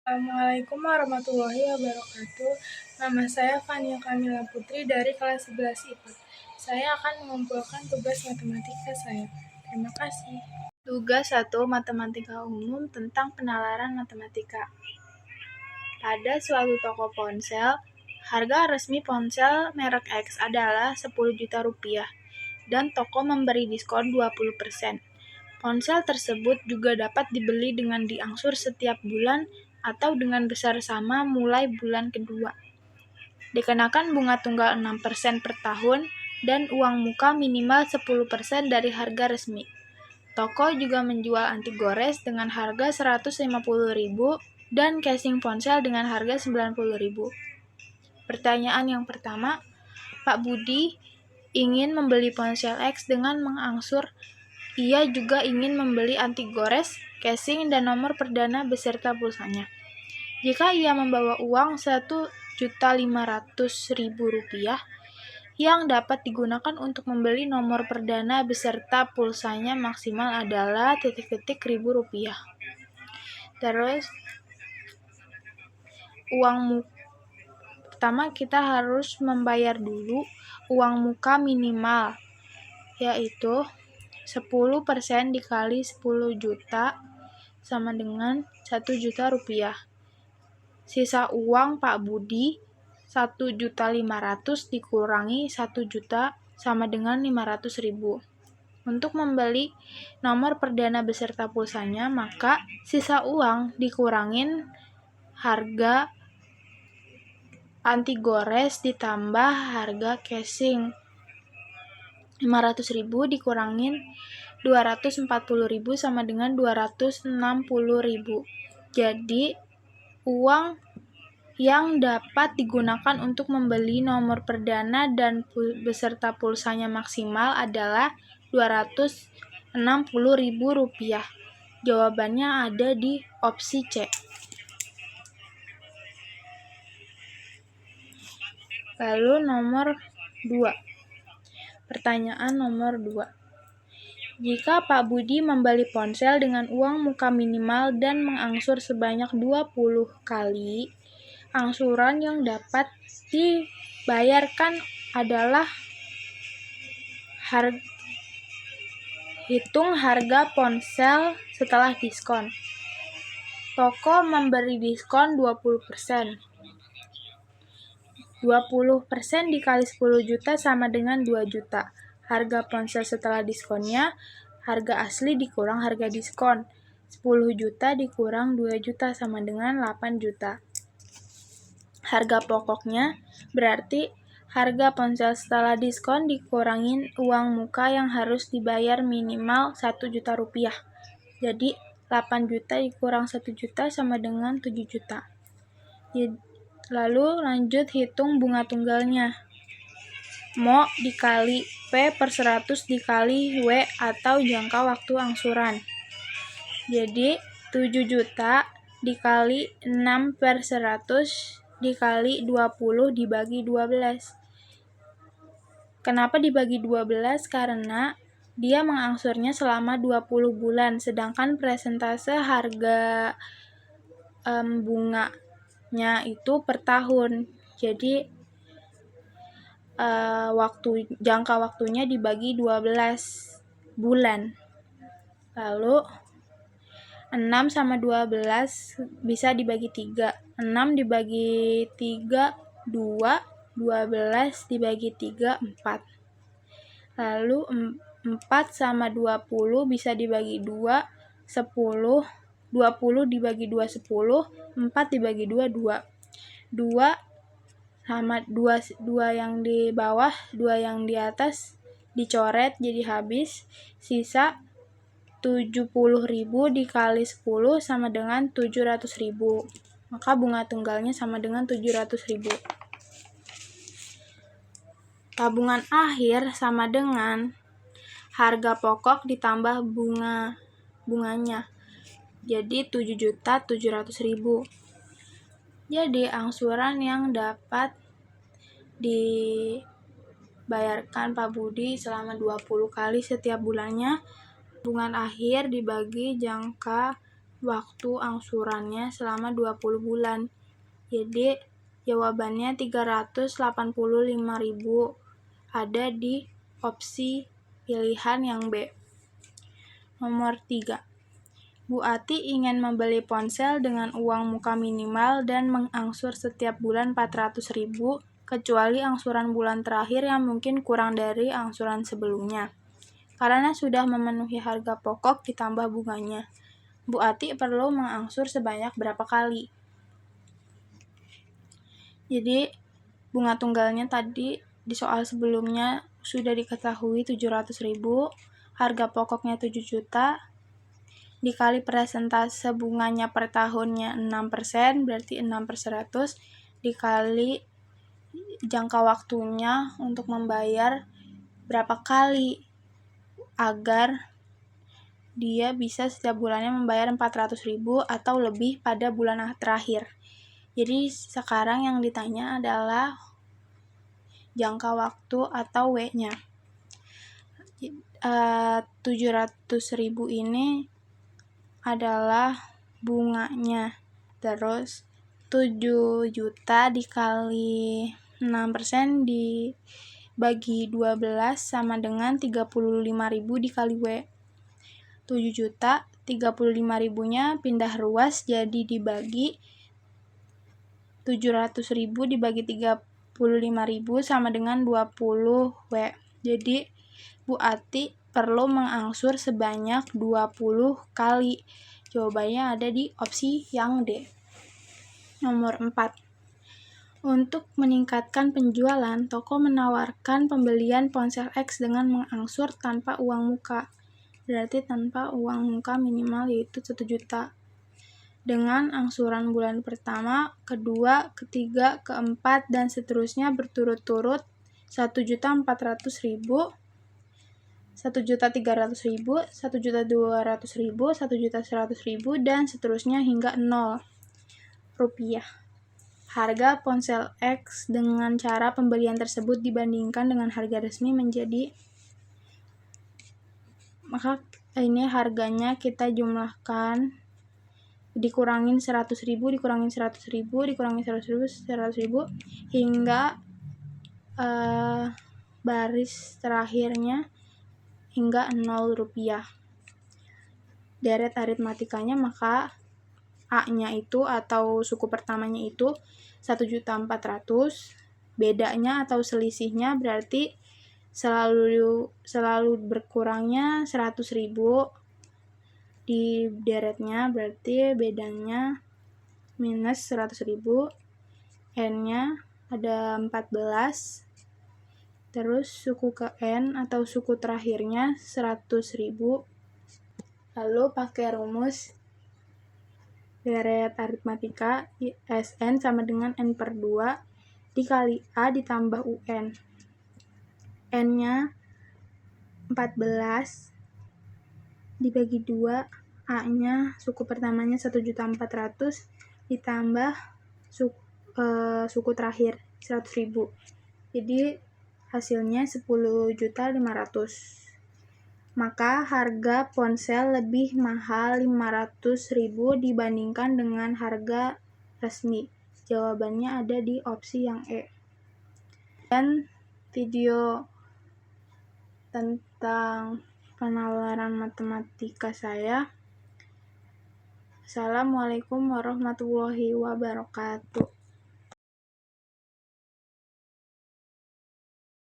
Assalamualaikum warahmatullahi wabarakatuh. Nama saya Fania Kamila Putri dari kelas 11 IPA. Saya akan mengumpulkan tugas matematika saya. Terima kasih. Tugas 1 Matematika Umum tentang penalaran matematika. Pada suatu toko ponsel, harga resmi ponsel merek X adalah 10 juta rupiah dan toko memberi diskon 20%. Ponsel tersebut juga dapat dibeli dengan diangsur setiap bulan atau dengan besar sama mulai bulan kedua. Dikenakan bunga tunggal 6% per tahun dan uang muka minimal 10% dari harga resmi. Toko juga menjual anti gores dengan harga 150.000 dan casing ponsel dengan harga 90.000. Pertanyaan yang pertama, Pak Budi ingin membeli ponsel X dengan mengangsur. Ia juga ingin membeli anti gores, casing, dan nomor perdana beserta pulsanya. Jika ia membawa uang Rp1.500.000 yang dapat digunakan untuk membeli nomor perdana beserta pulsanya maksimal adalah Rp1.000. Terus pertama kita harus membayar dulu uang muka minimal, yaitu 10% dikali 10 juta sama dengan 1 juta rupiah. Sisa uang Pak Budi 1.500.000 dikurangi 1 juta sama dengan 500.000. Untuk membeli nomor perdana beserta pulsanya, maka sisa uang dikurangin harga anti gores ditambah harga casing. 500.000 dikurangin 240.000 sama dengan 260.000. Jadi, uang yang dapat digunakan untuk membeli nomor perdana dan beserta pulsanya maksimal adalah Rp260.000. Jawabannya ada di opsi C. Lalu nomor 2. Pertanyaan nomor 2. Jika Pak Budi membeli ponsel dengan uang muka minimal dan mengangsur sebanyak 20 kali, angsuran yang dapat dibayarkan adalah hitung harga ponsel setelah diskon. Toko memberi diskon 20%. 20% dikali 10 juta sama dengan 2 juta. Harga ponsel setelah diskonnya, harga asli dikurang harga diskon. 10 juta dikurang 2 juta sama dengan 8 juta. Harga pokoknya berarti harga ponsel setelah diskon dikurangin uang muka yang harus dibayar minimal 1 juta rupiah. Jadi 8 juta dikurang 1 juta sama dengan 7 juta. Lalu lanjut hitung bunga tunggalnya. Mo dikali P per 100 dikali W atau jangka waktu angsuran. Jadi 7 juta dikali 6 per 100 dikali 20 dibagi 12. Kenapa dibagi 12? Karena dia mengangsurnya selama 20 bulan, sedangkan persentase harga bunganya itu per tahun. Jadi jangka waktunya dibagi 12 bulan. Lalu 6 sama 12 bisa dibagi 3. 6 dibagi 3, 2. 12 dibagi 3, 4. Lalu 4 sama 20 bisa dibagi 2, 10. 20 dibagi 2, 10. 4 dibagi 2, 2. 2 sama 2 yang di bawah, 2 yang di atas dicoret jadi habis. Sisa 70.000 dikali 10 sama dengan 700.000. Maka bunga tunggalnya sama dengan 700.000. Tabungan akhir sama dengan harga pokok ditambah bunganya. Jadi 7.700.000. Jadi angsuran yang dapat dibayarkan Pak Budi selama 20 kali setiap bulannya, tabungan akhir dibagi jangka waktu angsurannya selama 20 bulan. Jadi jawabannya 385.000 ada di opsi pilihan yang B. Nomor 3. Bu Ati ingin membeli ponsel dengan uang muka minimal dan mengangsur setiap bulan 400.000 kecuali angsuran bulan terakhir yang mungkin kurang dari angsuran sebelumnya. Karena sudah memenuhi harga pokok ditambah bunganya, Bu Ati perlu mengangsur sebanyak berapa kali? Jadi bunga tunggalnya tadi di soal sebelumnya sudah diketahui 700.000, harga pokoknya 7 juta, dikali persentase bunganya per tahunnya 6%, berarti 6/100, dikali jangka waktunya untuk membayar berapa kali agar dia bisa setiap bulannya membayar 400.000 atau lebih pada bulan terakhir. Jadi sekarang yang ditanya adalah jangka waktu atau W-nya. 700.000 ini adalah bunganya. Terus 7 juta dikali 6% dibagi 12 sama dengan 35.000 dikali W. 7 juta, 35.000-nya pindah ruas jadi dibagi 700.000 dibagi 35.000 sama dengan 20 W. Jadi Bu Ati perlu mengangsur sebanyak 20 kali. Jawabannya ada di opsi yang D. Nomor 4. Untuk meningkatkan penjualan, toko menawarkan pembelian ponsel X dengan mengangsur tanpa uang muka. Berarti tanpa uang muka minimal yaitu 1 juta. Dengan angsuran bulan pertama, kedua, ketiga, keempat, dan seterusnya berturut-turut 1.400.000, 1.300.000, 1.200.000, 1.100.000, dan seterusnya hingga 0 rupiah. Harga ponsel X dengan cara pembelian tersebut dibandingkan dengan harga resmi menjadi, maka ini harganya kita jumlahkan, dikurangin 100.000, dikurangin 100.000, dikurangin 100.000, hingga baris terakhirnya hingga 0 rupiah. Deret aritmatikanya maka A-nya itu atau suku pertamanya itu 1.400.000, bedanya atau selisihnya berarti selalu berkurangnya 100.000, di deretnya berarti bedanya minus 100.000, N-nya ada 14, terus suku ke N atau suku terakhirnya 100.000, lalu pakai rumus deret aritmatika SN sama dengan N/2 dikali A ditambah UN. N-nya 14 dibagi 2, A-nya suku pertamanya 1.400.000 ditambah suku terakhir 100.000. Jadi hasilnya 10.500.000. Maka harga ponsel lebih mahal 500.000 dibandingkan dengan harga resmi. Jawabannya ada di opsi yang E. Dan video tentang penalaran matematika saya. Assalamualaikum warahmatullahi wabarakatuh.